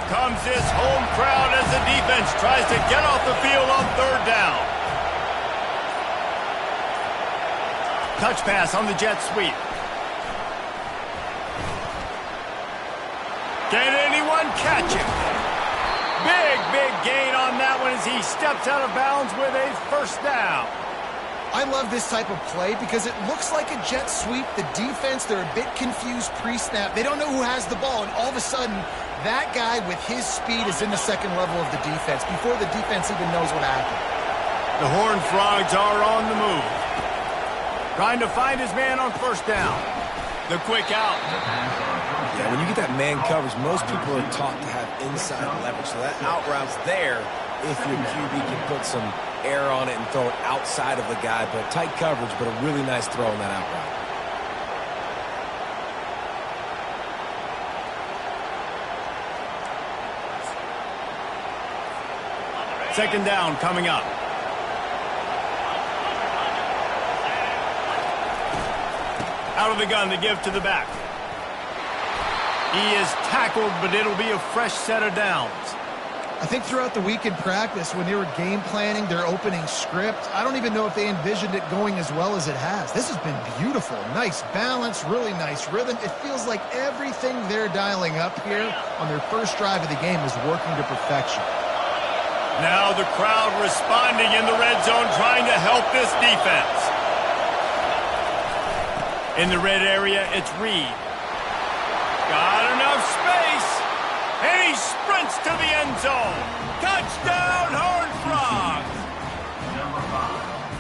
comes this home crowd as the defense tries to get off the field on third down. Touch pass on the jet sweep. Can anyone catch him? Big gain on that one as he steps out of bounds with a first down. I love this type of play because it looks like a jet sweep. The defense, they're a bit confused pre-snap. They don't know who has the ball, and all of a sudden, that guy with his speed is in the second level of the defense before the defense even knows what happened. The Horned Frogs are on the move. Trying to find his man on first down. The quick out. Yeah, when you get that man coverage, most people are taught to have inside leverage. So that out route's there if your QB can put some air on it and throw it outside of the guy. But tight coverage, but a really nice throw on that out route. Second down coming up. Out of the gun to give to the back. He is tackled, but it'll be a fresh set of downs. I think throughout the week in practice, when they were game planning their opening script, I don't even know if they envisioned it going as well as it has. This has been beautiful. Nice balance, really nice rhythm. It feels like everything they're dialing up here on their first drive of the game is working to perfection. Now the crowd responding in the red zone, trying to help this defense. In the red area, it's Reed. Got enough space, and he sprints to the end zone. Touchdown, Horned Frogs!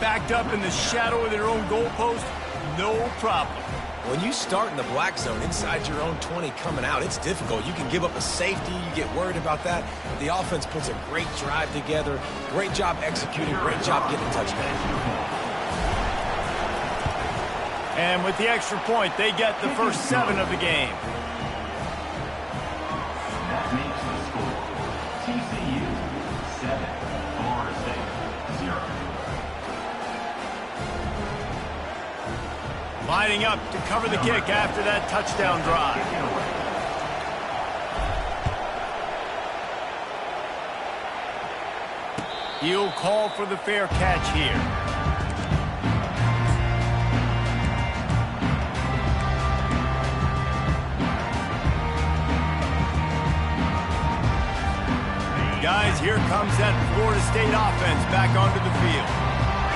Backed up in the shadow of their own goalpost, no problem. When you start in the black zone inside your own 20 coming out, it's difficult. You can give up a safety. You get worried about that. The offense puts a great drive together. Great job executing. Great job getting a touchdown. And with the extra point, they get the first 7 of the game. That makes the score TCU 7, Florida State 0. Lining up to cover the kick after that touchdown drive. He'll call for the fair catch here. Guys, here comes that Florida State offense back onto the field.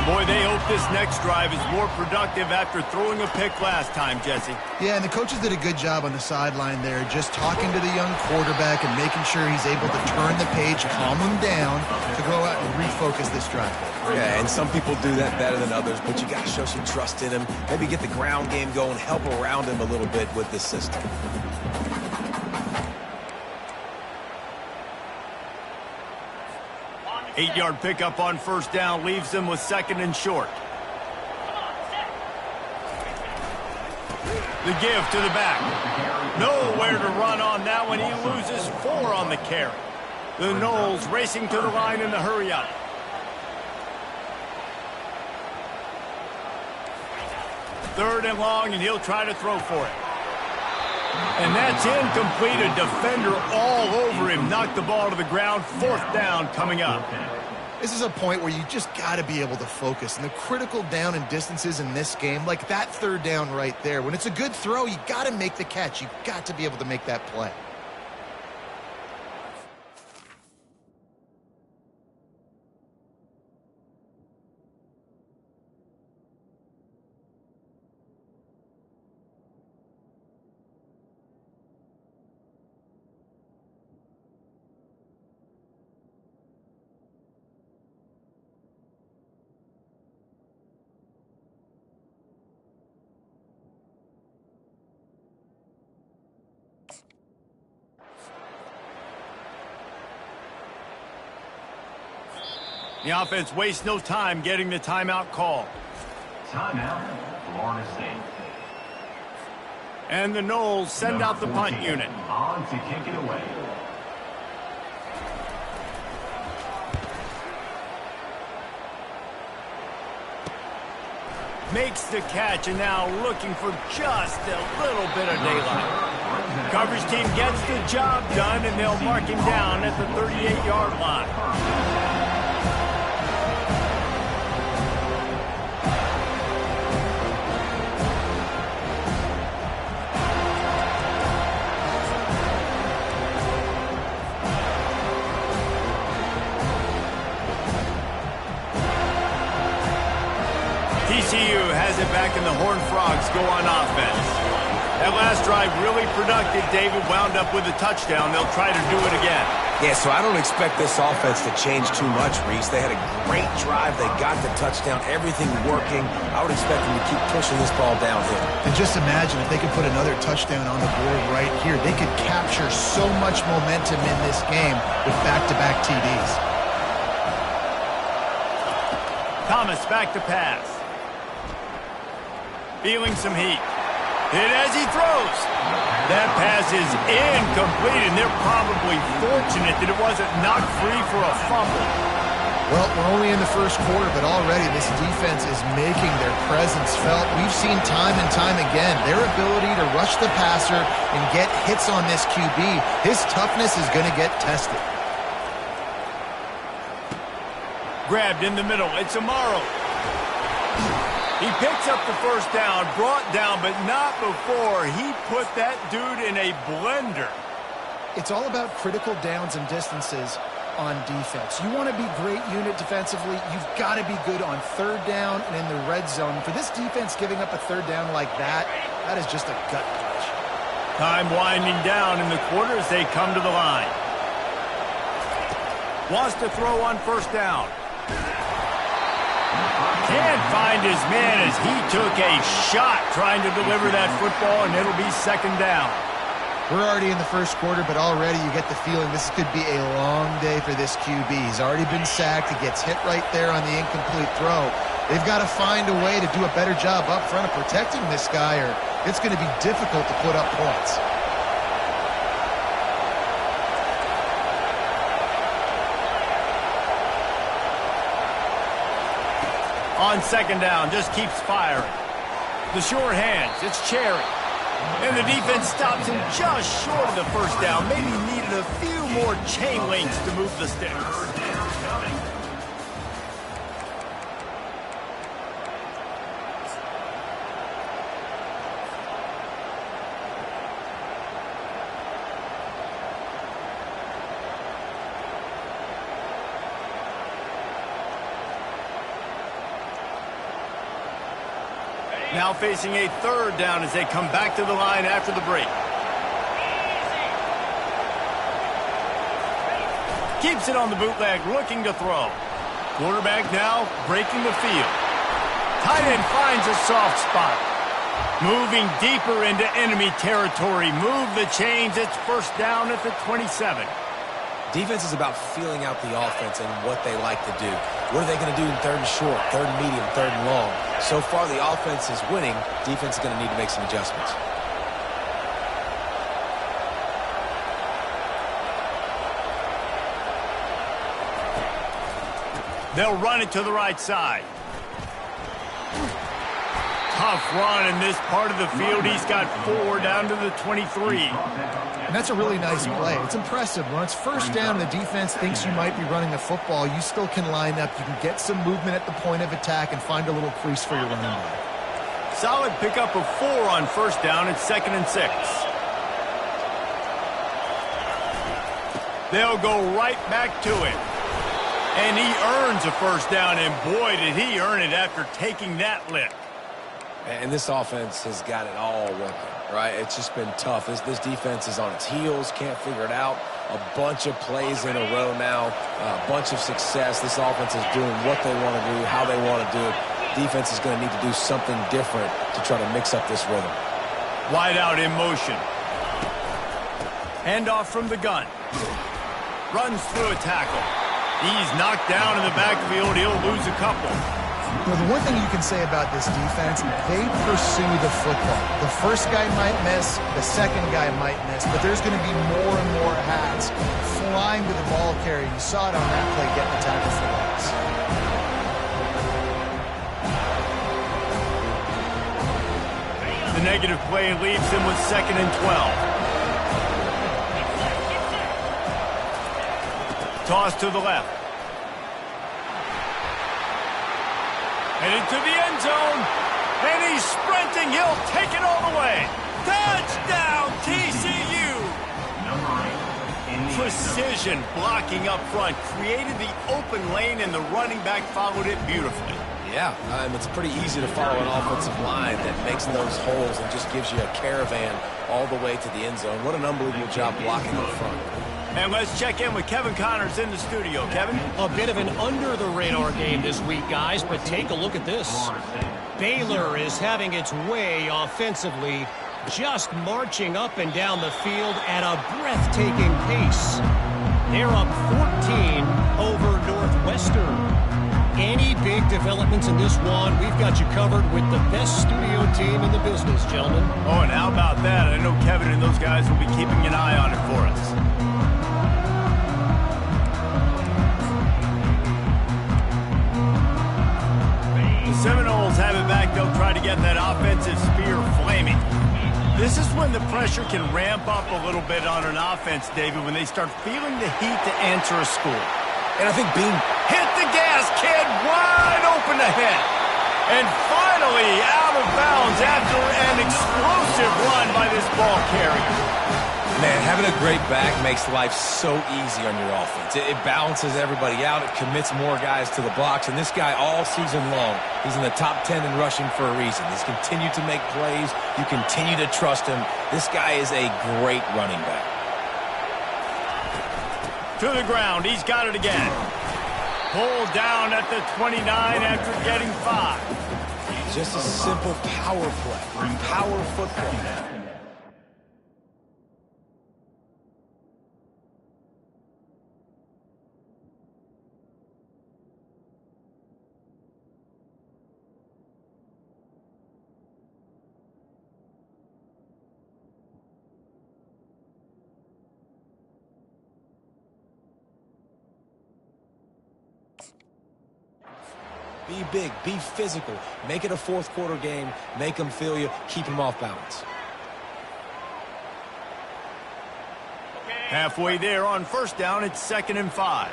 Boy, they hope this next drive is more productive after throwing a pick last time, Jesse. Yeah, and the coaches did a good job on the sideline there, just talking to the young quarterback and making sure he's able to turn the page, calm him down, to go out and refocus this drive. Yeah, and some people do that better than others, but you got to show some trust in him. Maybe get the ground game going, help around him a little bit with this system. Eight-yard pickup on first down leaves them with second and short. The give to the back. Nowhere to run on that one. He loses 4 on the carry. The Noles racing to the line in the hurry-up. Third and long, and he'll try to throw for it. And that's incomplete. A defender all over him. Knocked the ball to the ground. Fourth down coming up. This is a point where you just got to be able to focus. And the critical down and distances in this game, like that third down right there, when it's a good throw, you got to make the catch. You've got to be able to make that play. The offense wastes no time getting the timeout call. Timeout, Florida State. And the Noles send out the punt unit. On to kick it away. Makes the catch, and now looking for just a little bit of daylight. Coverage team gets the job done, and they'll mark him down at the 38-yard line. TCU has it back, and the Horned Frogs go on offense. That last drive really productive. David wound up with a touchdown. They'll try to do it again. Yeah, so I don't expect this offense to change too much, Reese. They had a great drive. They got the touchdown. Everything working. I would expect them to keep pushing this ball downhill. And just imagine if they could put another touchdown on the board right here. They could capture so much momentum in this game with back-to-back TDs. Thomas back to pass. Feeling some heat. Hit as he throws. That pass is incomplete, and they're probably fortunate that it wasn't knocked free for a fumble. Well, we're only in the first quarter, but already this defense is making their presence felt. We've seen time and time again their ability to rush the passer and get hits on this QB. His toughness is going to get tested. Grabbed in the middle. It's Amaro. He picks up the first down, brought down, but not before he put that dude in a blender. It's all about critical downs and distances on defense. You want to be great unit defensively, you've got to be good on third down and in the red zone. For this defense giving up a third down like that, that is just a gut punch. Time winding down in the quarter as they come to the line. Wants to throw on first down. Can't find his man as he took a shot trying to deliver that football, and it'll be second down. We're already in the first quarter, but already you get the feeling this could be a long day for this QB. He's already been sacked. He gets hit right there on the incomplete throw. They've got to find a way to do a better job up front of protecting this guy, or it's going to be difficult to put up points. On second down, just keeps firing. The sure hands, it's Cherry. And the defense stops him just short of the first down. Maybe needed a few more chain links to move the sticks. Now facing a third down as they come back to the line after the break. Keeps it on the bootleg, looking to throw. Quarterback now breaking the field. Tight end finds a soft spot. Moving deeper into enemy territory. Move the chains. It's first down at the 27. Defense is about feeling out the offense and what they like to do. What are they going to do in third and short, third and medium, third and long? So far, the offense is winning. Defense is going to need to make some adjustments. They'll run it to the right side. Tough run in this part of the field. He's got 4 down to the 23. And that's a really nice play. It's impressive. When it's first down and the defense thinks you might be running the football, you still can line up. You can get some movement at the point of attack and find a little crease for your running back. Solid pickup of 4 on first down. It's 2nd and 6. They'll go right back to it. And he earns a first down, and boy, did he earn it after taking that lick. And this offense has got it all working, right? It's just been tough. This defense is on its heels, can't figure it out. A bunch of plays in a row now, a bunch of success. This offense is doing what they want to do, how they want to do it. Defense is going to need to do something different to try to mix up this rhythm. Wide out in motion. Handoff from the gun. Runs through a tackle. He's knocked down in the backfield. He'll lose a couple. Well, the one thing you can say about this defense, they pursue the football. The first guy might miss, the second guy might miss, but there's going to be more and more hats flying to the ball carrier. You saw it on that play, getting the tackle for loss. The negative play leaves him with 2nd and 12. Toss to the left. Headed to the end zone. And he's sprinting. He'll take it all the way. Touchdown, TCU! Precision blocking up front. Created the open lane, and the running back followed it beautifully. Yeah, it's pretty easy to follow an offensive line that makes those holes and just gives you a caravan all the way to the end zone. What an unbelievable job blocking up front. And let's check in with Kevin Connors in the studio. Kevin? A bit of an under-the-radar game this week, guys, but take a look at this. Baylor is having its way offensively, just marching up and down the field at a breathtaking pace. They're up 14 over Northwestern. Any big developments in this one, we've got you covered with the best studio team in the business, gentlemen. Oh, and how about that? I know Kevin and those guys will be keeping an eye on it for us. The Seminoles have it back. They'll try to get that offensive spear flaming. This is when the pressure can ramp up a little bit on an offense, David, when they start feeling the heat to answer a score. And I think being... Hit the gas, kid! Wide open ahead. And finally out of bounds after an explosive run by this ball carrier. Man, having a great back makes life so easy on your offense. It balances everybody out. It commits more guys to the box. And this guy all season long, he's in the top 10 in rushing for a reason. He's continued to make plays. You continue to trust him. This guy is a great running back. To the ground. He's got it again. Pulled down at the 29 after getting 5. Just a simple power play. Power football. Be big, be physical, make it a fourth quarter game, make them feel you, keep them off balance. Halfway there on first down, it's 2nd and 5.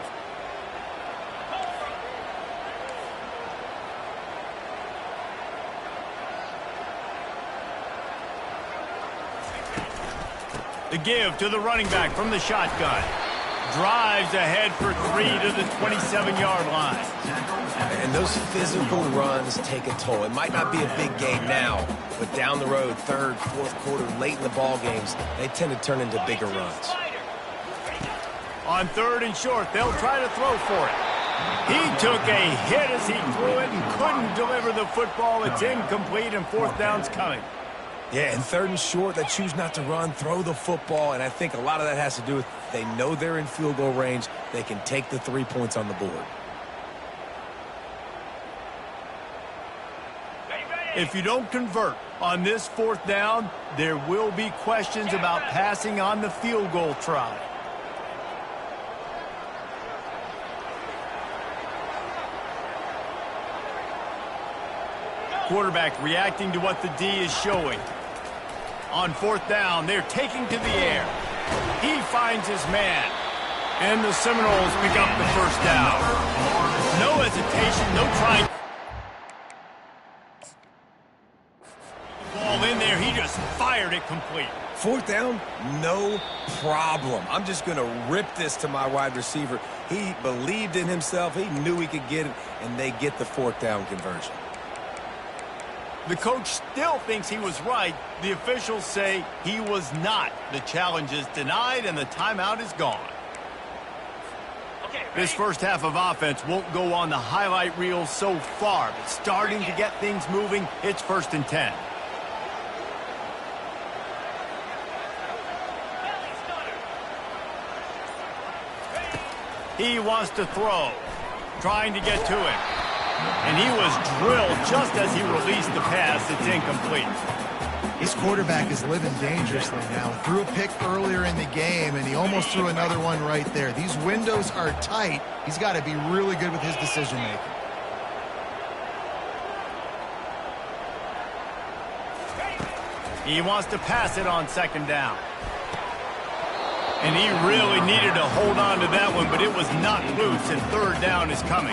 The give to the running back from the shotgun. Drives ahead for 3 to the 27-yard line. And those physical runs take a toll. It might not be a big game now, but down the road, third, fourth quarter, late in the ball games, they tend to turn into bigger runs. On 3rd and short, they'll try to throw for it. He took a hit as he threw it and couldn't deliver the football. It's incomplete, and 4th down's coming. Yeah, and 3rd and short, they choose not to run, throw the football, and I think a lot of that has to do with they know they're in field goal range. They can take the 3 points on the board. If you don't convert on this 4th down, there will be questions about passing on the field goal try. Quarterback reacting to what the D is showing. On 4th down, they're taking to the air. He finds his man. And the Seminoles pick up the first down. No hesitation, no trying. Ball in there, he just fired it complete. 4th down, no problem. I'm just going to rip this to my wide receiver. He believed in himself. He knew he could get it, and they get the 4th down conversion. The coach still thinks he was right. The officials say he was not. The challenge is denied, and the timeout is gone. This first half of offense won't go on the highlight reel so far, but starting to get things moving, it's 1st and 10. He wants to throw, trying to get to him. And he was drilled just as he released the pass. It's incomplete. His quarterback is living dangerously now. Threw a pick earlier in the game, and he almost threw another one right there. These windows are tight. He's got to be really good with his decision-making. He wants to pass it on 2nd down. And he really needed to hold on to that one, but it was not loose, and third down is coming.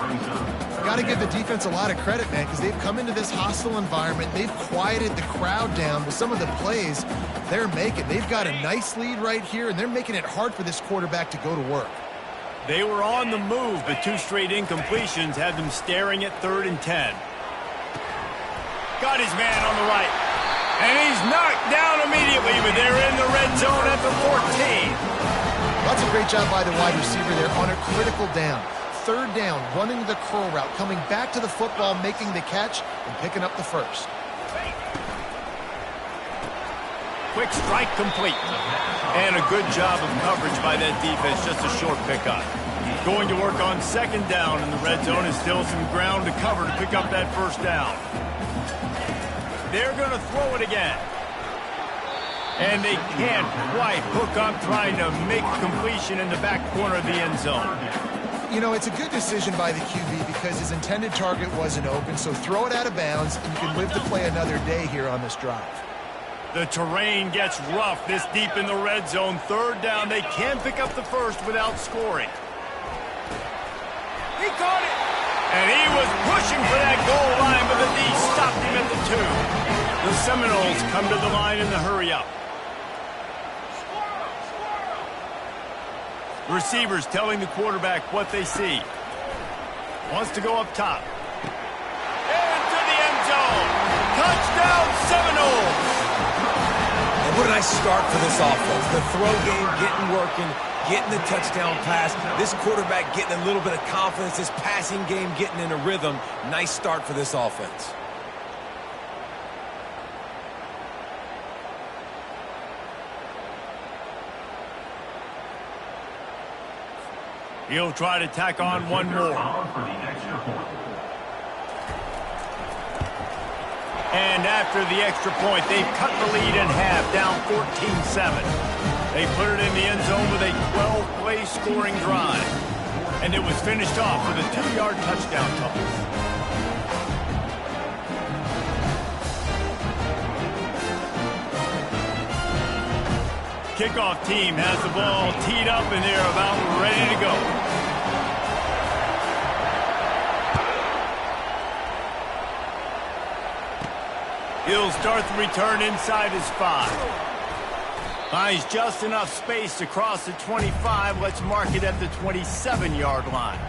Got to give the defense a lot of credit, man, because they've come into this hostile environment. They've quieted the crowd down with some of the plays they're making. They've got a nice lead right here, and they're making it hard for this quarterback to go to work. They were on the move, but two straight incompletions had them staring at 3rd and 10. Got his man on the right. And he's knocked down immediately, but they're in the red zone at the 14. That's a great job by the wide receiver there on a critical down. 3rd down, running the curl route, coming back to the football, making the catch, and picking up the first. Quick strike complete. And a good job of coverage by that defense, just a short pickup. Going to work on 2nd down in the red zone, and still some ground to cover to pick up that first down. They're going to throw it again. And they can't quite hook up trying to make completion in the back corner of the end zone. You know, it's a good decision by the QB because his intended target wasn't open, so throw it out of bounds, and you can live to play another day here on this drive. The terrain gets rough this deep in the red zone. 3rd down, they can pick up the first without scoring. He caught it! And he was pushing for that goal line, but the D stopped him at the 2. The Seminoles come to the line in the hurry-up. Receivers telling the quarterback what they see. Wants to go up top. Into the end zone. Touchdown, Seminoles! And what a nice start for this offense. The throw game getting working, getting the touchdown pass. This quarterback getting a little bit of confidence. This passing game getting in a rhythm. Nice start for this offense. He'll try to tack on one more. And after the extra point, they've cut the lead in half, down 14-7. They put it in the end zone with a 12-play scoring drive. And it was finished off with a 2-yard touchdown toss. Kickoff team has the ball teed up, and they're about ready to go. He'll start the return inside his 5. Finds just enough space to cross the 25. Let's mark it at the 27-yard line.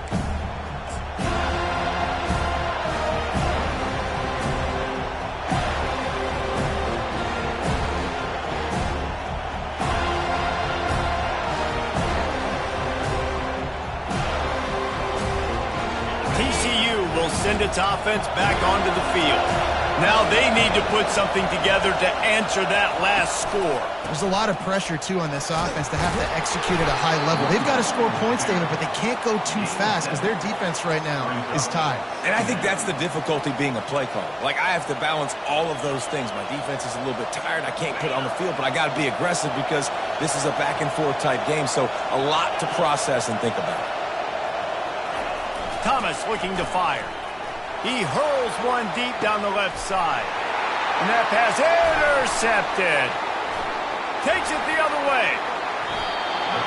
TCU will send its offense back onto the field. Now they need to put something together to answer that last score. There's a lot of pressure, too, on this offense to have to execute at a high level. They've got to score points, David, but they can't go too fast because their defense right now is tired. And I think that's the difficulty being a play caller. Like, I have to balance all of those things. My defense is a little bit tired. I can't put it on the field, but I got to be aggressive because this is a back-and-forth type game, so a lot to process and think about. Thomas looking to fire. He hurls one deep down the left side. And that pass intercepted. Takes it the other way.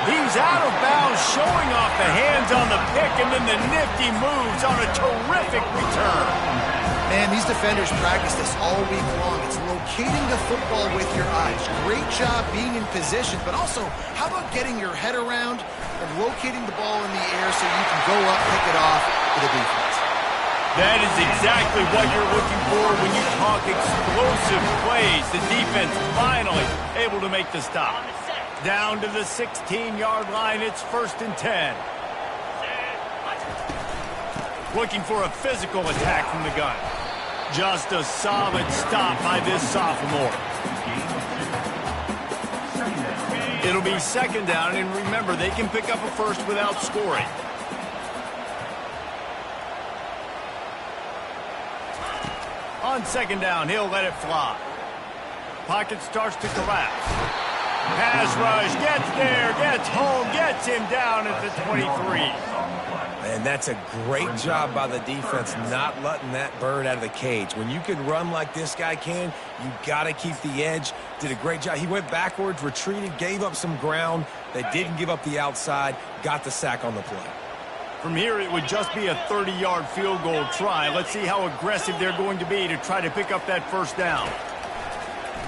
He's out of bounds, showing off the hands on the pick, and then the nifty moves on a terrific return. Man, these defenders practice this all week long. It's locating the football with your eyes. Great job being in position, but also, how about getting your head around and locating the ball in the air so you can go up, pick it off for the defense? That is exactly what you're looking for when you talk explosive plays. The defense finally able to make the stop. Down to the 16-yard line, it's 1st and 10. Looking for a physical attack from the gun. Just a solid stop by this sophomore. It'll be 2nd down, and remember, they can pick up a first without scoring. On 2nd down, he'll let it fly. Pocket starts to collapse. Pass rush, gets there, gets home, gets him down at the 23. And that's a great job by the defense not letting that bird out of the cage. When you can run like this guy can, you got to keep the edge. Did a great job. He went backwards, retreated, gave up some ground. They didn't give up the outside, got the sack on the play. From here, it would just be a 30-yard field goal try. Let's see how aggressive they're going to be to try to pick up that first down.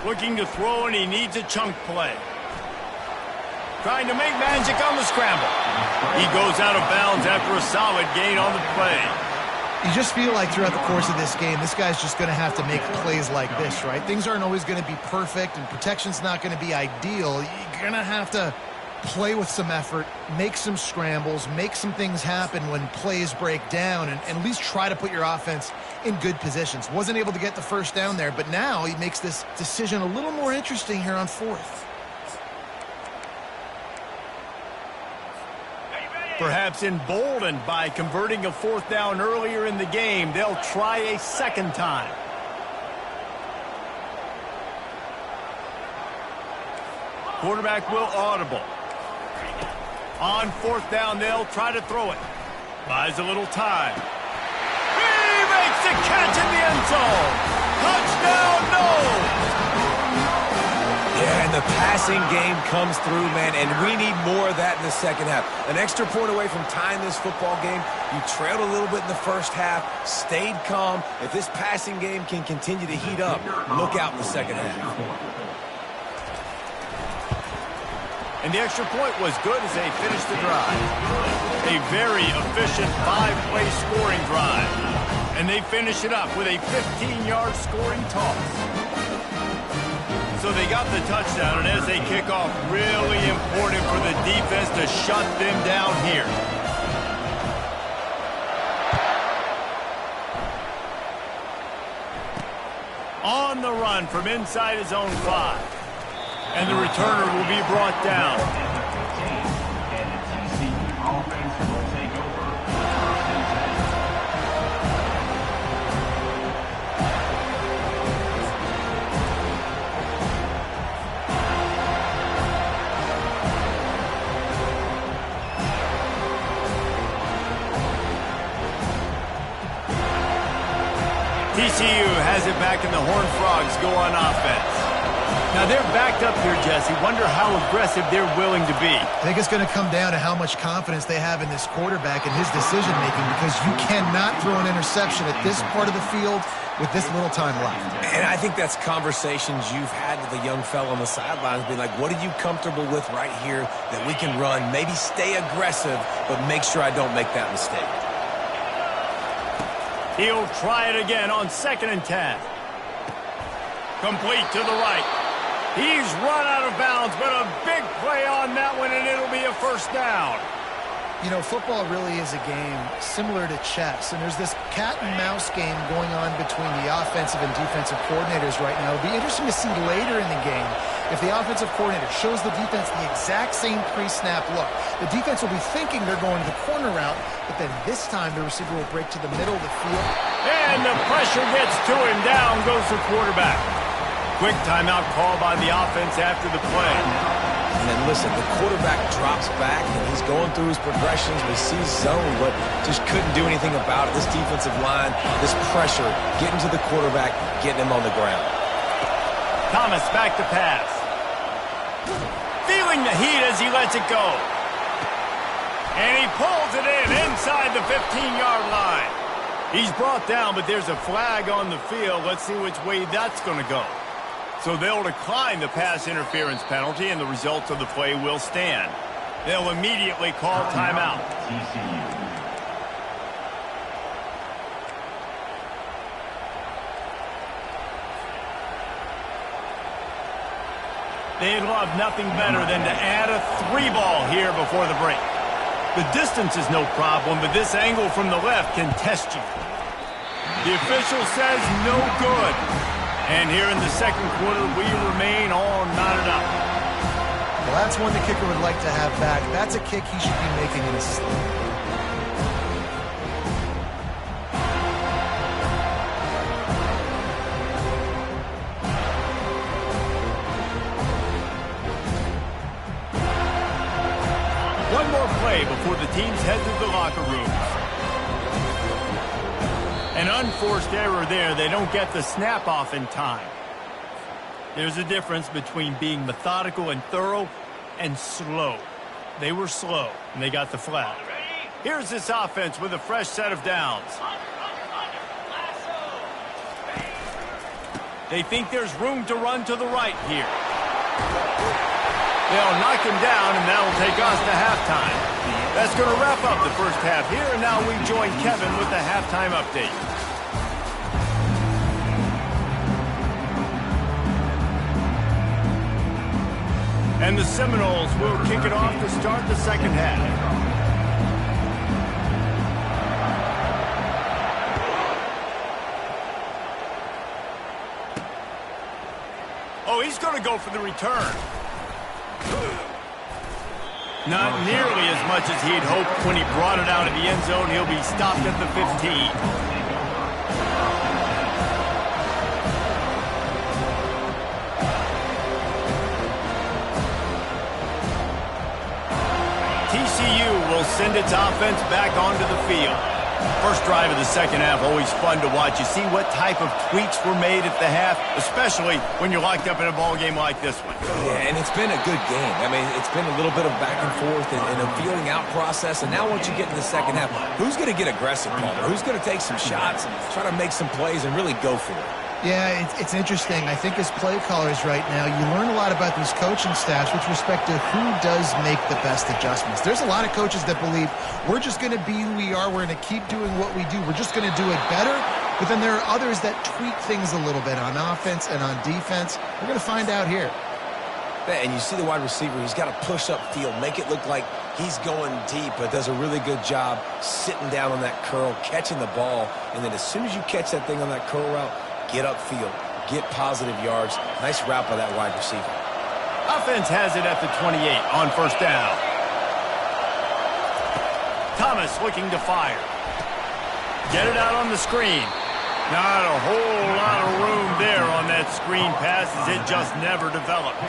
Looking to throw, and he needs a chunk play. Trying to make magic on the scramble. He goes out of bounds after a solid gain on the play. You just feel like throughout the course of this game, this guy's just going to have to make plays like this, right? Things aren't always going to be perfect, and protection's not going to be ideal. You're going to have to play with some effort, make some scrambles, make some things happen when plays break down, and at least try to put your offense in good positions. Wasn't able to get the first down there, but now he makes this decision a little more interesting here on fourth. Perhaps emboldened by converting a fourth down earlier in the game, they'll try a second time. Quarterback will audible. On fourth down, they'll try to throw it. Buys a little time. He makes the catch in the end zone. Touchdown, no! Yeah, and the passing game comes through, man, and we need more of that in the second half. An extra point away from tying this football game. You trailed a little bit in the first half, stayed calm. If this passing game can continue to heat up, look out in the second half. And the extra point was good as they finished the drive. A very efficient 5-play scoring drive. And they finish it up with a 15-yard scoring toss. So they got the touchdown, and as they kick off, really important for the defense to shut them down here. On the run from inside his own 5. And the returner will be brought down. And the TCU offense will take over. TCU has it back, and the Horned Frogs go on offense. Now they're backed up here, Jesse. Wonder how aggressive they're willing to be. I think it's going to come down to how much confidence they have in this quarterback and his decision-making, because you cannot throw an interception at this part of the field with this little time left. And I think that's conversations you've had with a young fella on the sidelines, being like, what are you comfortable with right here that we can run? Maybe stay aggressive, but make sure I don't make that mistake. He'll try it again on 2nd and 10. Complete to the right. He's run out of bounds, but a big play on that one, and it'll be a first down. You know, football really is a game similar to chess, and there's this cat-and-mouse game going on between the offensive and defensive coordinators right now. It'll be interesting to see later in the game if the offensive coordinator shows the defense the exact same pre-snap look. The defense will be thinking they're going the corner route, but then this time the receiver will break to the middle of the field. And the pressure gets to him. Down goes the quarterback. Quick timeout call by the offense after the play. And then listen, the quarterback drops back, and he's going through his progressions. We see zone, but just couldn't do anything about it. This defensive line, this pressure, getting to the quarterback, getting him on the ground. Thomas back to pass. Feeling the heat as he lets it go. And he pulls it in inside the 15-yard line. He's brought down, but there's a flag on the field. Let's see which way that's going to go. So they'll decline the pass interference penalty, and the results of the play will stand. They'll immediately call timeout. They'd love nothing better than to add a 3-ball here before the break. The distance is no problem, but this angle from the left can test you. The official says no good. And here in the second quarter, we remain all knotted up. Well, that's one the kicker would like to have back. That's a kick he should be making in his sleep. One more play before the teams head to the locker rooms. An unforced error there. They don't get the snap off in time. There's a difference between being methodical and thorough and slow. They were slow, and they got the flag. Here's this offense with a fresh set of downs. They think there's room to run to the right here. They'll knock him down, and that'll take us to halftime. That's going to wrap up the first half here, and now we join Kevin with the halftime update. And the Seminoles will kick it off to start the second half. Oh, he's going to go for the return. Not nearly as much as he'd hoped when he brought it out of the end zone. He'll be stopped at the 15. TCU will send its offense back onto the field. First drive of the second half, always fun to watch. You see what type of tweaks were made at the half, especially when you're locked up in a ball game like this one. Yeah, and it's been a good game. I mean, it's been a little bit of back and forth and a feeling out process. And now once you get in the second half, who's going to get aggressive, Palmer? Who's going to take some shots and try to make some plays and really go for it? Yeah, it's interesting. I think as play callers right now, you learn a lot about these coaching staffs with respect to who does make the best adjustments. There's a lot of coaches that believe we're just going to be who we are. We're going to keep doing what we do. We're just going to do it better. But then there are others that tweak things a little bit on offense and on defense. We're going to find out here. And you see the wide receiver, he's got to push up field, make it look like he's going deep, but does a really good job sitting down on that curl, catching the ball. And then as soon as you catch that thing on that curl route, get upfield, get positive yards. Nice route by that wide receiver. Offense has it at the 28 on first down. Thomas looking to fire. Get it out on the screen. Not a whole lot of room there on that screen pass as it just never developed.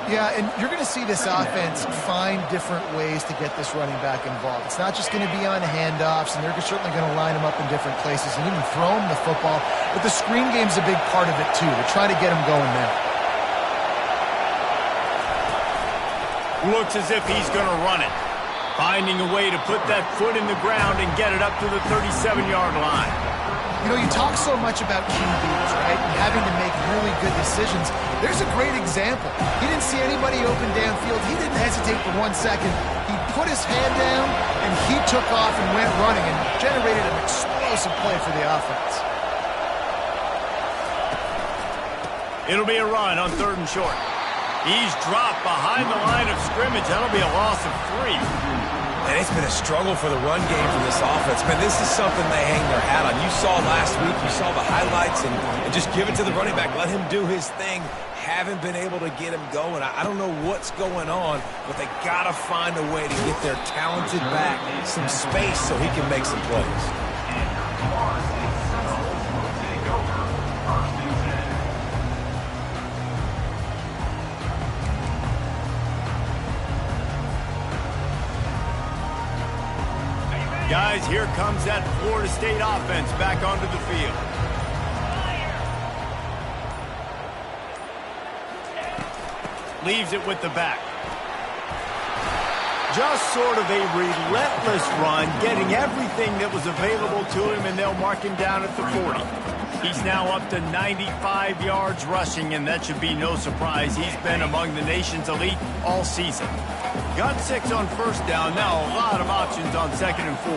Yeah, and you're going to see this offense find different ways to get this running back involved. It's not just going to be on handoffs, and they're certainly going to line him up in different places and even throw him the football. But the screen game's a big part of it, too. They're trying to get him going now. Looks as if he's going to run it. Finding a way to put that foot in the ground and get it up to the 37-yard line. You know, you talk so much about QBs, right, and having to make really good decisions. There's a great example. He didn't see anybody open downfield. He didn't hesitate for 1 second. He put his hand down, and he took off and went running and generated an explosive play for the offense. It'll be a run on 3rd and short. He's dropped behind the line of scrimmage. That'll be a loss of 3. And it's been a struggle for the run game for this offense. Man, this is something they hang their hat on. You saw last week, you saw the highlights, and just give it to the running back. Let him do his thing. Haven't been able to get him going. I don't know what's going on, but they got to find a way to get their talented back some space so he can make some plays. Guys, here comes that Florida State offense back onto the field. Leaves it with the back. Just sort of a relentless run, getting everything that was available to him, and they'll mark him down at the 40. He's now up to 95 yards rushing, and that should be no surprise. He's been among the nation's elite all season. Got 6 on first down. Now a lot of options on 2nd and 4.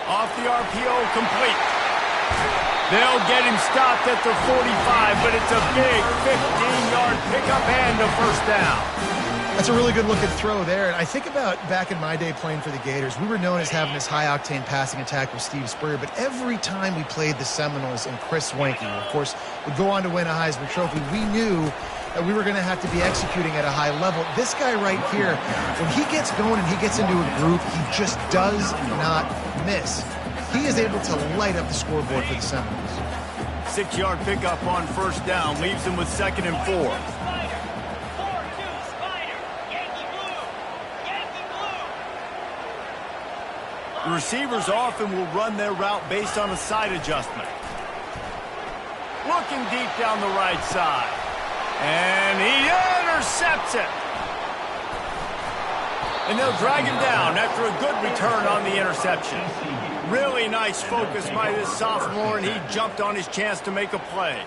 Off the RPO, complete. They'll get him stopped at the 45, but it's a big 15-yard pickup and a first down. That's a really good-looking throw there. And I think about back in my day playing for the Gators, we were known as having this high-octane passing attack with Steve Spurrier, but every time we played the Seminoles and Chris Swanky, who, of course, would go on to win a Heisman Trophy, we knew that we were going to have to be executing at a high level. This guy right here, when he gets going and he gets into a groove, he just does not miss. He is able to light up the scoreboard for the Seminoles. 6-yard pickup on first down leaves him with 2nd and 4. The receivers often will run their route based on a side adjustment. Looking deep down the right side. And he intercepts it. And they'll drag him down after a good return on the interception. Really nice focus by this sophomore, and he jumped on his chance to make a play.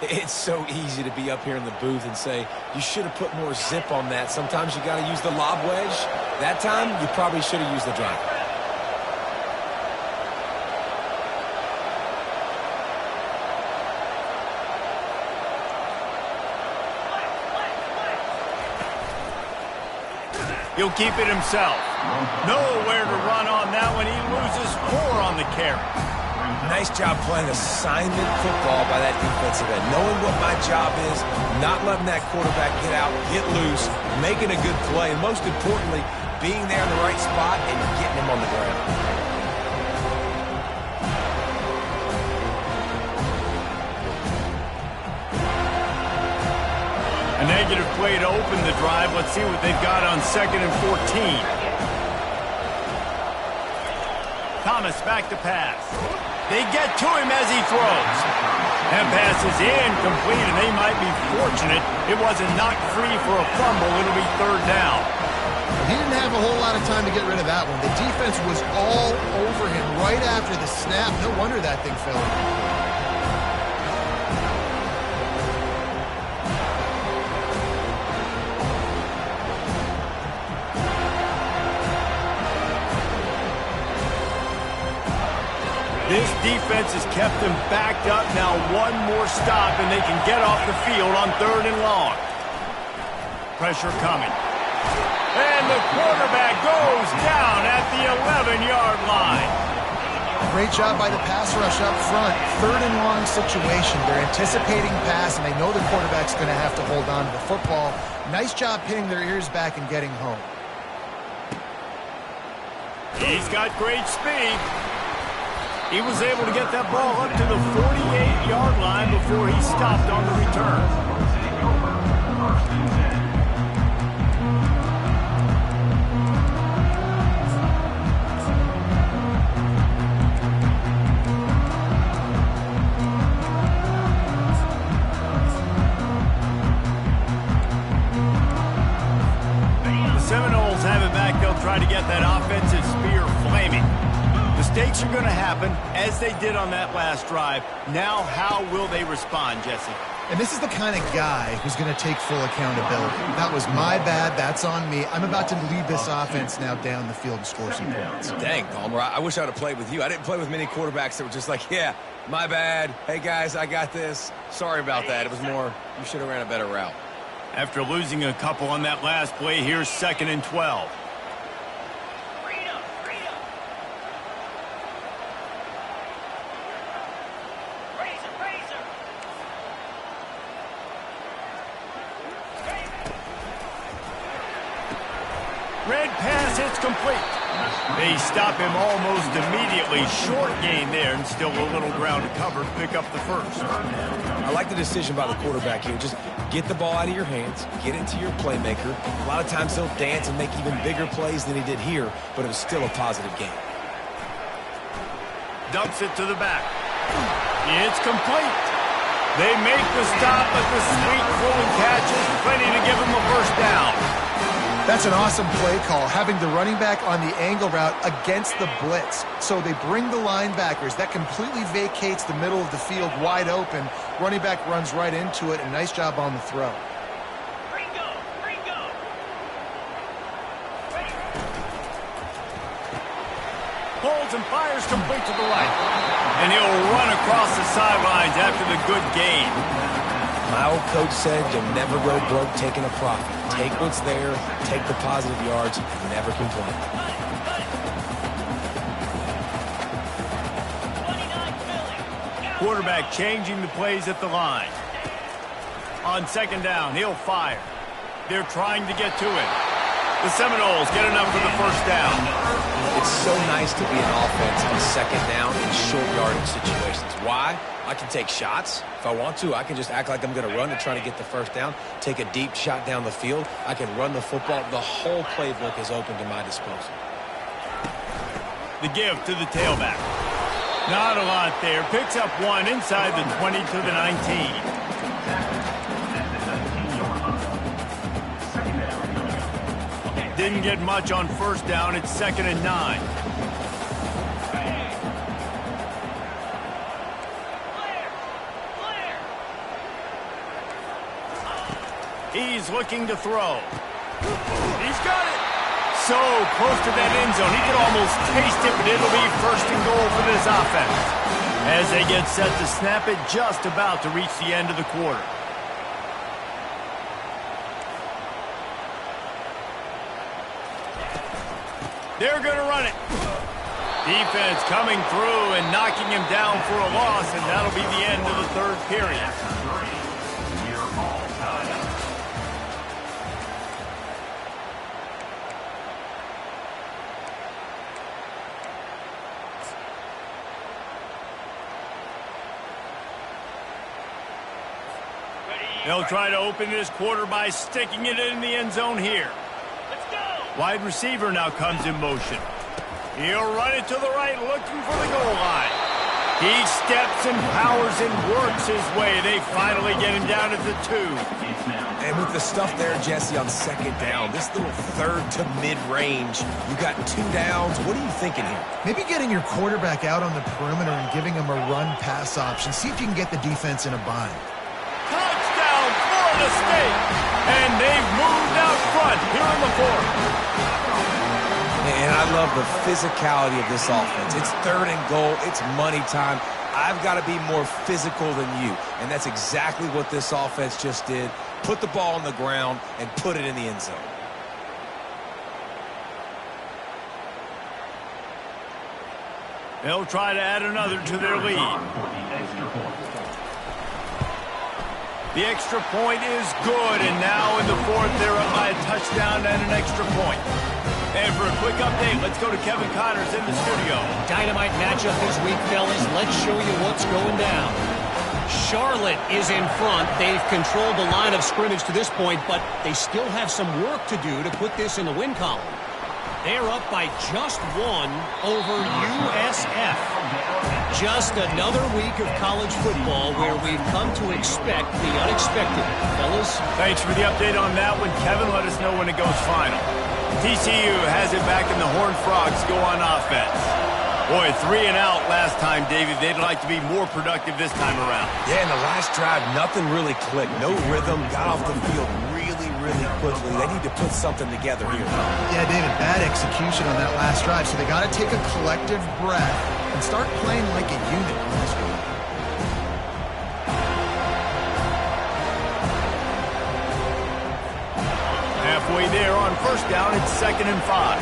It's so easy to be up here in the booth and say, you should have put more zip on that. Sometimes you got to use the lob wedge. That time, you probably should have used the driver. He'll keep it himself. Nowhere to run on that one. He loses 4 on the carry. Nice job playing assignment football by that defensive end. Knowing what my job is, not letting that quarterback get out, get loose, making a good play, and most importantly, being there in the right spot and getting him on the ground. A negative play to open the drive. Let's see what they've got on 2nd and 14. Thomas back to pass. They get to him as he throws. That pass is incomplete, and they might be fortunate it wasn't knocked free for a fumble. It'll be 3rd down. He didn't have a whole lot of time to get rid of that one. The defense was all over him right after the snap. No wonder that thing fell. This defense has kept them backed up. Now one more stop, and they can get off the field on 3rd and long. Pressure coming. And the quarterback goes down at the 11-yard line. Great job by the pass rush up front. 3rd and long situation. They're anticipating pass, and they know the quarterback's going to have to hold on to the football. Nice job pinning their ears back and getting home. He's got great speed. He was able to get that ball up to the 48-yard line before he stopped on the return. The Seminoles have it back. They'll try to get that offensive spear flaming. Mistakes are going to happen, as they did on that last drive. Now, how will they respond, Jesse? And this is the kind of guy who's going to take full accountability. That was my bad. That's on me. I'm about to lead this offense now down the field and score some points. Dang, Palmer, I wish I would have played with you. I didn't play with many quarterbacks that were just like, yeah, my bad. Hey, guys, I got this. Sorry about that. It was more, you should have ran a better route. After losing a couple on that last play, here's 2nd and 12. Red pass hits complete. They stop him almost immediately. Short gain there, and still a little ground to cover. Pick up the 1st. I like the decision by the quarterback here. Just get the ball out of your hands, get it to your playmaker. A lot of times he'll dance and make even bigger plays than he did here, but it was still a positive game. Dumps it to the back. It's complete. They make the stop, but the sweet throwing catch is plenty to give him a 1st down. That's an awesome play call, having the running back on the angle route against the blitz. So they bring the linebackers. That completely vacates the middle of the field wide open. Running back runs right into it, and nice job on the throw. Holds and fires complete to the right. And he'll run across the sidelines after the good gain. My old coach said you'll never go broke taking a profit. Take what's there, take the positive yards, and never complain. Quarterback changing the plays at the line. On 2nd down, he'll fire. They're trying to get to it. The Seminoles get enough for the 1st down. It's so nice to be an offense on second down in short yardage situations. Why? I can take shots. If I want to, I can just act like I'm going to run and try to get the first down, take a deep shot down the field. I can run the football. The whole playbook is open to my disposal. The give to the tailback. Not a lot there. Picks up one inside the 20 to the 19. Didn't get much on first down. It's 2nd and 9. He's looking to throw. He's got it. So close to that end zone. He could almost taste it, but it'll be 1st and goal for this offense. As they get set to snap it, just about to reach the end of the quarter. They're going to run it. Defense coming through and knocking him down for a loss, and that'll be the end of the 3rd period. They'll try to open this quarter by sticking it in the end zone here. Wide receiver now comes in motion. He'll run it to the right, looking for the goal line. He steps and powers and works his way. They finally get him down at the 2. And with the stuff there, Jesse, on 2nd down, this little 3rd to mid-range, you got 2 downs. What are you thinking here? Maybe getting your quarterback out on the perimeter and giving him a run-pass option. See if you can get the defense in a bind. Touchdown, Florida State! And they've moved out front here in the 4th. And I love the physicality of this offense. It's 3rd and goal. It's money time. I've got to be more physical than you. And that's exactly what this offense just did. Put the ball on the ground and put it in the end zone. They'll try to add another to their lead. The extra point is good, and now in the 4th, they're up by a touchdown and an extra point. And for a quick update, let's go to Kevin Connors in the studio. Dynamite matchup this week, fellas. Let's show you what's going down. Charlotte is in front. They've controlled the line of scrimmage to this point, but they still have some work to do to put this in the win column. They're up by just 1 over USF. Just another week of college football where we've come to expect the unexpected. Fellas? Thanks for the update on that one, Kevin. Let us know when it goes final. TCU has it back in the Horned Frogs go on offense. Boy, 3 and out last time, David. They'd like to be more productive this time around. Yeah, in the last drive, nothing really clicked. No rhythm. Got off the field really quickly. They need to put something together here. Yeah, David, bad execution on that last drive, so they got to take a collective breath and start playing like a unit on this one. Halfway there on 1st down, it's 2nd and 5.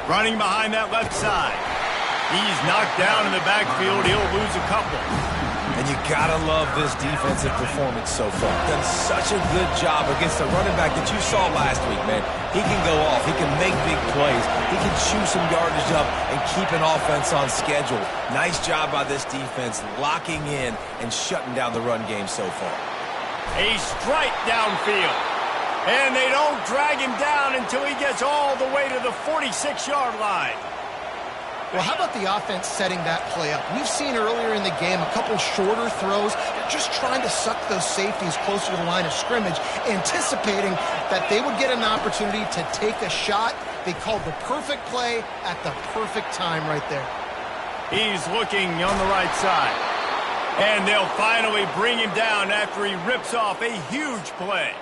Running behind that left side. He's knocked down in the backfield. He'll lose a couple. And you gotta love this defensive performance so far. Done such a good job against the running back that you saw last week, man. He can go off. He can make big plays. He can chew some yardage up and keep an offense on schedule. Nice job by this defense locking in and shutting down the run game so far. A strike downfield. And they don't drag him down until he gets all the way to the 46-yard line. Well, how about the offense setting that play up? We've seen earlier in the game a couple shorter throws. They're just trying to suck those safeties closer to the line of scrimmage, anticipating that they would get an opportunity to take a shot. They called the perfect play at the perfect time right there. He's looking on the right side. And they'll finally bring him down after he rips off a huge play.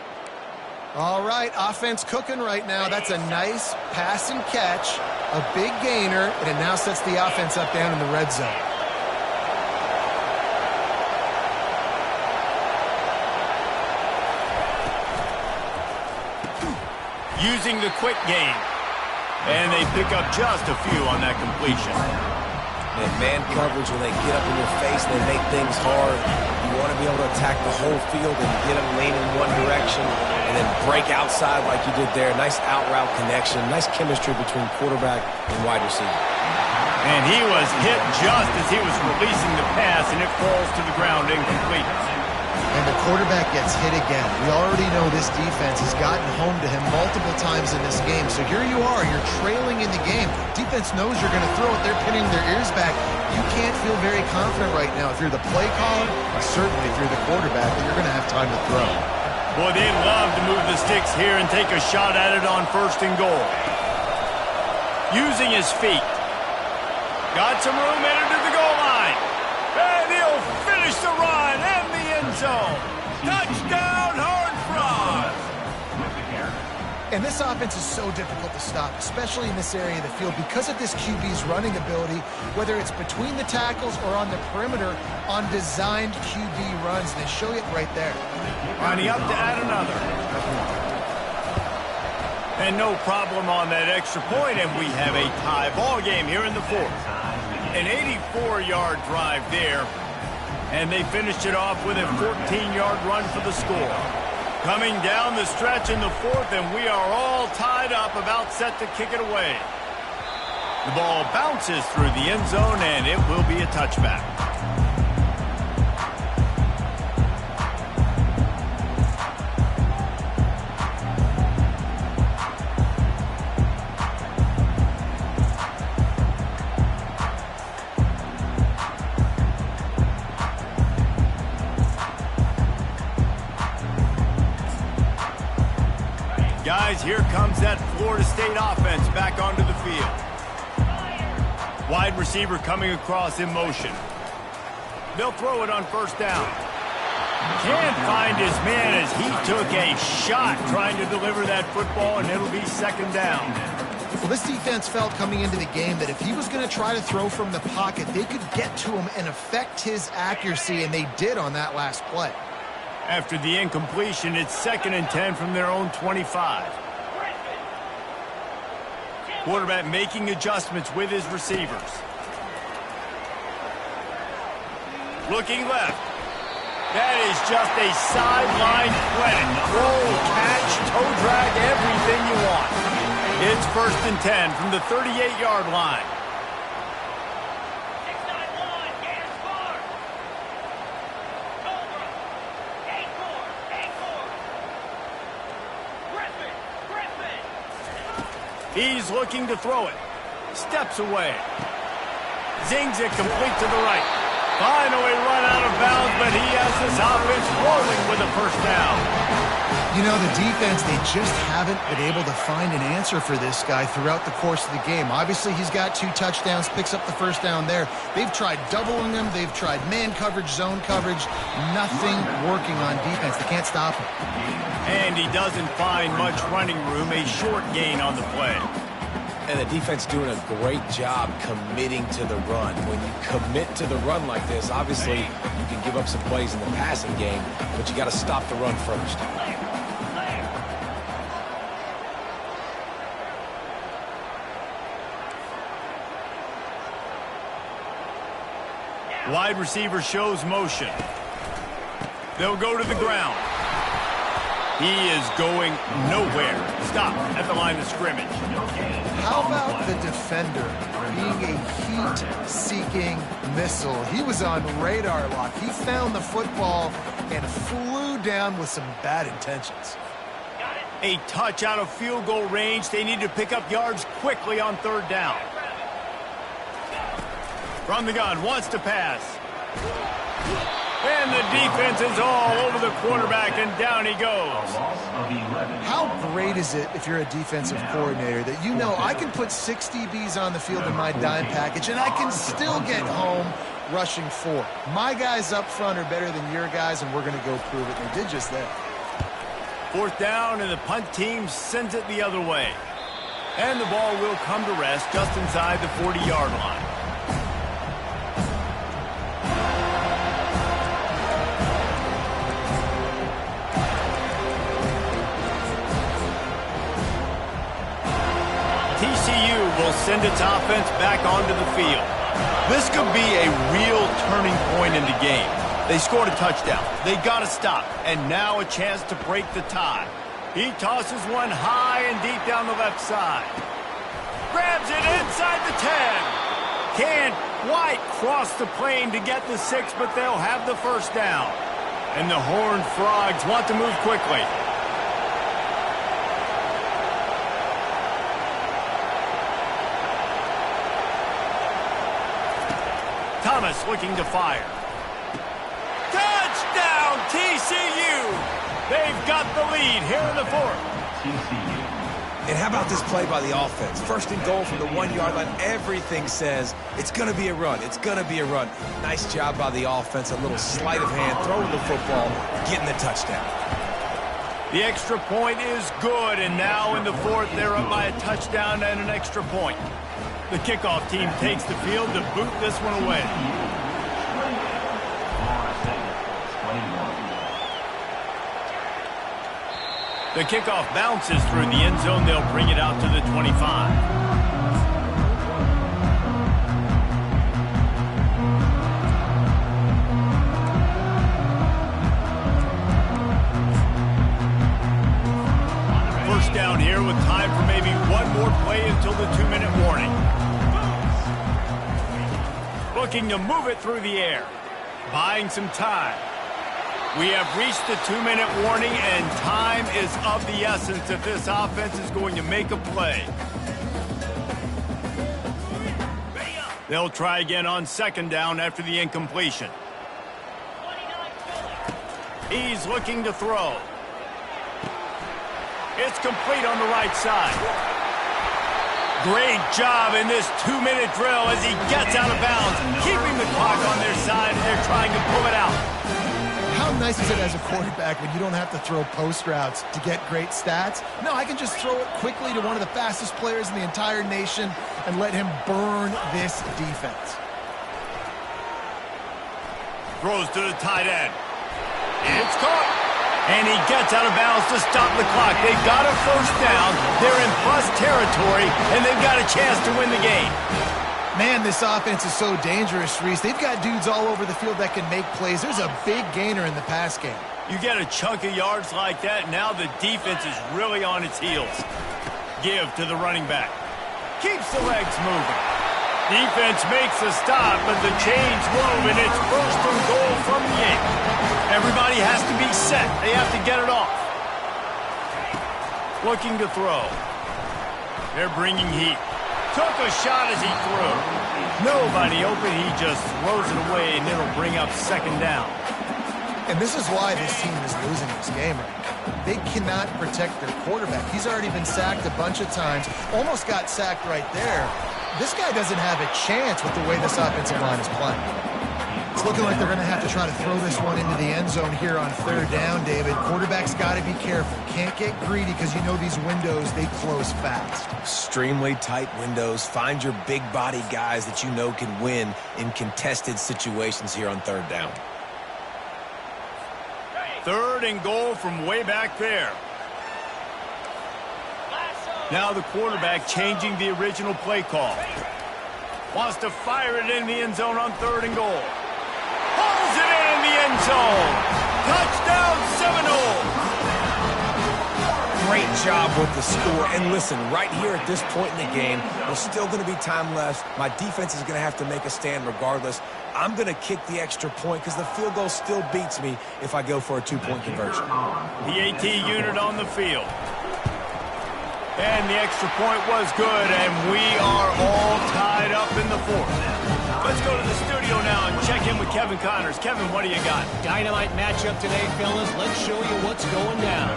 All right, offense cooking right now. That's a nice pass and catch, a big gainer, and it now sets the offense up down in the red zone. Using the quick game. And they pick up just a few on that completion. And Man coverage, when they get up in your face and they make things hard, you want to be able to attack the whole field and get them leaning one direction and then break outside like you did there. Nice out-route connection, nice chemistry between quarterback and wide receiver. And he was hit just as he was releasing the pass, and it falls to the ground incomplete. And the quarterback gets hit again. We already know this defense has gotten home to him multiple times in this game. So here you are, you're trailing in the game. Defense knows you're going to throw it. They're pinning their ears back. You can't feel very confident right now if you're the play caller, and certainly if you're the quarterback, that you're going to have time to throw. Boy, they'd love to move the sticks here and take a shot at it on 1st and goal. Using his feet. Got some room, headed to the goal line. And he'll finish the run and the end zone. Touchdown, Horned Frogs! And this offense is so difficult to stop, especially in this area of the field, because of this QB's running ability, whether it's between the tackles or on the perimeter on designed QB runs. They show it right there. Lining up to add another. And no problem on that extra point, and we have a tie ball game here in the 4th. An 84-yard drive there, and they finished it off with a 14-yard run for the score. Coming down the stretch in the 4th, and we are all tied up, about set to kick it away. The ball bounces through the end zone, and it will be a touchback. Guys, here comes that Florida State offense back onto the field. Wide receiver coming across in motion. They'll throw it on 1st down. Can't find his man as he took a shot trying to deliver that football, and it'll be 2nd down. Well, this defense felt coming into the game that if he was going to try to throw from the pocket, they could get to him and affect his accuracy, and they did on that last play. After the incompletion, it's 2nd and 10 from their own 25. Quarterback making adjustments with his receivers. Looking left. That is just a sideline credit. Roll, catch, toe drag, everything you want. It's 1st and 10 from the 38-yard line. He's looking to throw it. Steps away. Zings it complete to the right. Finally run out of bounds, but he has this offense rolling with a 1st down. You know, the defense, they just haven't been able to find an answer for this guy throughout the course of the game. Obviously, he's got 2 touchdowns, picks up the 1st down there. They've tried doubling him. They've tried man coverage, zone coverage. Nothing working on defense. They can't stop him. And he doesn't find much running room, a short gain on the play. And the defense doing a great job committing to the run. When you commit to the run like this, obviously you can give up some plays in the passing game, but you got to stop the run first. Wide receiver shows motion. They'll go to the ground. He is going nowhere. Stop at the line of scrimmage. How about the defender being a heat-seeking missile? He was on radar lock. He found the football and flew down with some bad intentions. A touch out of field goal range. They need to pick up yards quickly on 3rd down. From the gun, wants to pass. And the defense is all over the quarterback, and down he goes. How great is it if you're a defensive coordinator that you know I can put 6 DBs on the field in my dime package and I can still get home rushing 4. My guys up front are better than your guys, and we're going to go prove it. And they did just that. 4th down, and the punt team sends it the other way. And the ball will come to rest just inside the 40-yard line. TCU will send its offense back onto the field. This could be a real turning point in the game. They scored a touchdown. They got to stop. And now a chance to break the tie. He tosses one high and deep down the left side. Grabs it inside the 10. Can't quite cross the plane to get the 6, but they'll have the first down. And the Horned Frogs want to move quickly. Thomas looking to fire. Touchdown, TCU! They've got the lead here in the fourth. TCU. And how about this play by the offense? First and goal from the 1-yard line. Everything says it's going to be a run. It's going to be a run. Nice job by the offense. A little sleight of hand, throwing the football, getting the touchdown. The extra point is good, and now in the fourth, they're up by a touchdown and an extra point. The kickoff team takes the field to boot this one away. The kickoff bounces through the end zone. They'll bring it out to the 25. First down here with time for maybe one more play until the 2-minute warning. Looking to move it through the air. Buying some time. We have reached the 2-minute warning, and time is of the essence if this offense is going to make a play. They'll try again on second down after the incompletion. He's looking to throw. It's complete on the right side. Great job in this 2-minute drill as he gets out of bounds, keeping the clock on their side, and they're trying to pull it out. How nice is it as a quarterback when you don't have to throw post routes to get great stats? No, I can just throw it quickly to one of the fastest players in the entire nation and let him burn this defense. Throws to the tight end. It's caught. And he gets out of bounds to stop the clock. They've got a first down. They're in plus territory, and they've got a chance to win the game. Man, this offense is so dangerous, Reese. They've got dudes all over the field that can make plays. There's a big gainer in the pass game. You get a chunk of yards like that, now the defense is really on its heels. Give to the running back. Keeps the legs moving. Defense makes a stop, but the chains move, and it's first and goal from the 8. Everybody has to be set. They have to get it off. Looking to throw. They're bringing heat. Took a shot as he threw. Nobody open. He just throws it away, and it'll bring up second down. And this is why this team is losing this game right now. They cannot protect their quarterback. He's already been sacked a bunch of times. Almost got sacked right there. This guy doesn't have a chance with the way this offensive line is playing. It's looking like they're going to have to try to throw this one into the end zone here on third down, David. Quarterback's got to be careful. Can't get greedy because you know these windows, they close fast. Extremely tight windows. Find your big body guys that you know can win in contested situations here on third down. Third and goal from way back there. Now the quarterback changing the original play call. Wants to fire it in the end zone on third and goal. Pulls it in the end zone. Touchdown Seminole. Great job with the score. And listen, right here at this point in the game, there's still going to be time left. My defense is going to have to make a stand regardless. I'm going to kick the extra point because the field goal still beats me if I go for a 2-point conversion. The AT unit on the field. And the extra point was good, and we are all tied up in the fourth. Let's go to the studio now and check in with Kevin Connors. Kevin, what do you got? Dynamite matchup today, fellas. Let's show you what's going down.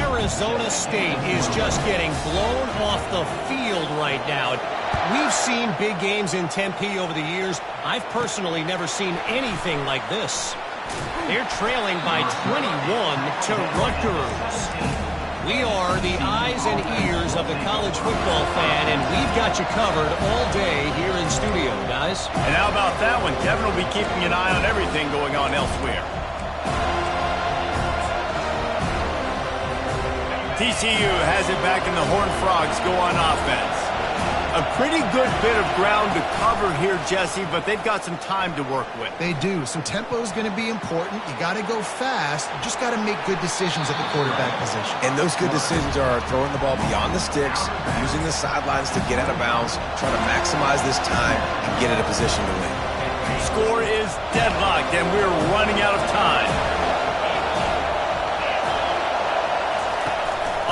Arizona State is just getting blown off the field right now. We've seen big games in Tempe over the years. I've personally never seen anything like this. They're trailing by 21 to Rutgers. We are the eyes and ears of the college football fan, and we've got you covered all day here in studio, guys. And how about that one? Kevin will be keeping an eye on everything going on elsewhere. TCU has it back, and the Horned Frogs go on offense. A pretty good bit of ground to cover here, Jesse, but they've got some time to work with. They do. So tempo is going to be important. You got to go fast. You just got to make good decisions at the quarterback position. And those good decisions are throwing the ball beyond the sticks, using the sidelines to get out of bounds, trying to maximize this time and get in a position to win. Score is deadlocked, and we're running out of time.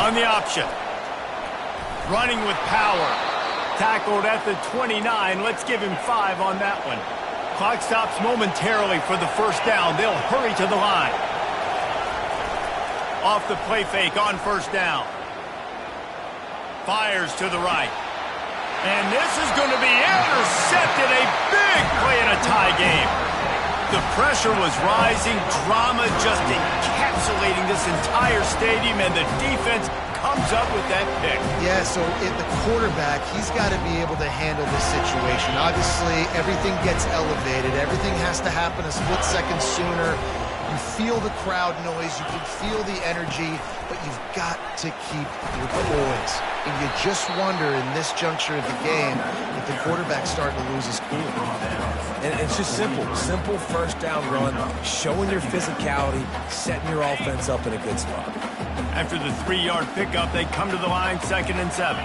On the option. Running with power. Tackled at the 29. Let's give him 5 on that one. Clock stops momentarily for the first down. They'll hurry to the line. Off the play fake on first down. Fires to the right. And this is going to be intercepted. A big play in a tie game. The pressure was rising. Drama just encapsulating this entire stadium, and the defense comes up with that pick. Yeah, so the quarterback, he's got to be able to handle this situation. Obviously, everything gets elevated. Everything has to happen a split second sooner. You feel the crowd noise. You can feel the energy, but you've got to keep your poise. And you just wonder in this juncture of the game if the quarterback's starting to lose his cool. And it's just simple. Simple first down run, showing your physicality, setting your offense up in a good spot. After the 3-yard pickup, they come to the line, 2nd and 7.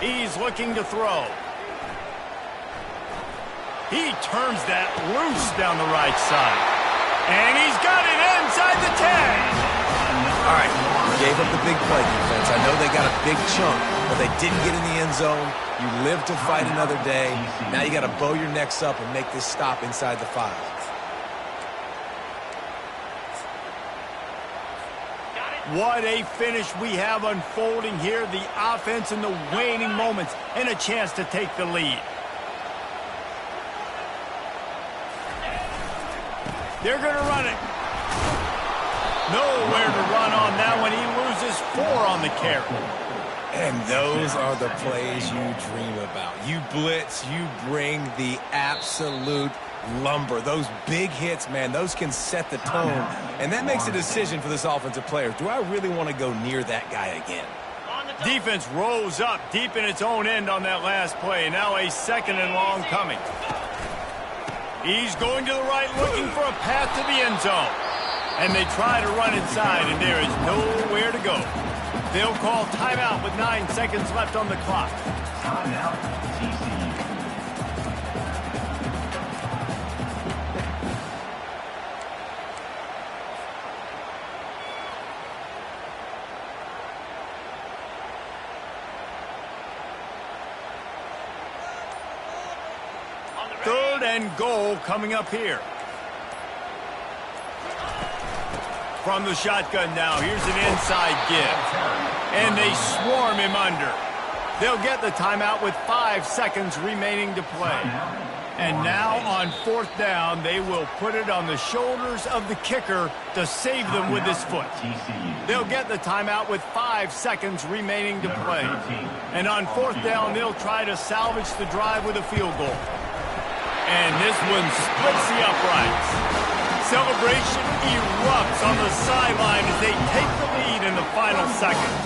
He's looking to throw. He turns that loose down the right side. And he's got it inside the 10. All right, gave up the big play defense. I know they got a big chunk, but they didn't get in the end zone. You live to fight another day. Now you got to bow your necks up and make this stop inside the 5. What a finish we have unfolding here. The offense in the waning moments and a chance to take the lead. They're going to run it. Nowhere to run on that one. He loses 4 on the carry. And those are the plays you dream about. You blitz, you bring the absolute lumber. Those big hits, man, those can set the tone. And that makes a decision for this offensive player. Do I really want to go near that guy again? Defense rose up deep in its own end on that last play. Now a 2nd and long coming. He's going to the right, looking for a path to the end zone. And they try to run inside, and there is nowhere to go. They'll call timeout with 9 seconds left on the clock. Timeout, TCU. Third and goal coming up here. From the shotgun now, here's an inside give. And they swarm him under. They'll get the timeout with 5 seconds remaining to play. And now on 4th down, they will put it on the shoulders of the kicker to save them with his foot. They'll get the timeout with 5 seconds remaining to play. And on 4th down, they'll try to salvage the drive with a field goal. And this one splits the uprights. Celebration erupts on the sideline as they take the lead in the final seconds.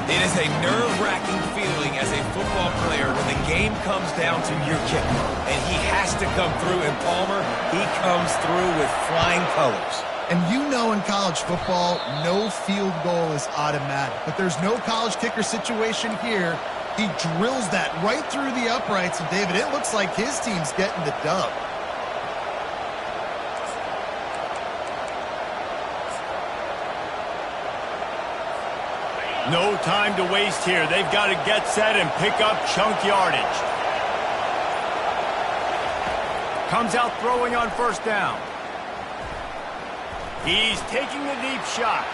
It is a nerve-wracking feeling as a football player when the game comes down to your kicker. And he has to come through, and Palmer, he comes through with flying colors. And you know in college football, no field goal is automatic. But there's no college kicker situation here. He drills that right through the uprights, and David, it looks like his team's getting the dub. No time to waste here. They've got to get set and pick up chunk yardage. Comes out throwing on 1st down. He's taking the deep shot.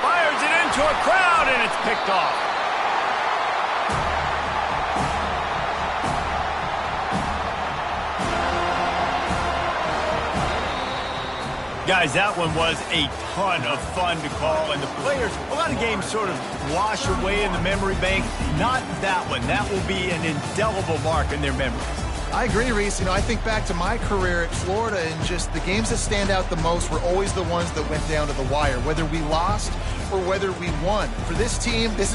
Fires it into a crowd, and it's picked off. Guys, that one was a ton of fun to call, and the players, a lot of games sort of wash away in the memory bank. Not that one. That will be an indelible mark in their memories. I agree, Reese. I think back to my career at Florida, and just the games that stand out the most were always the ones that went down to the wire, whether we lost or whether we won. For this team, this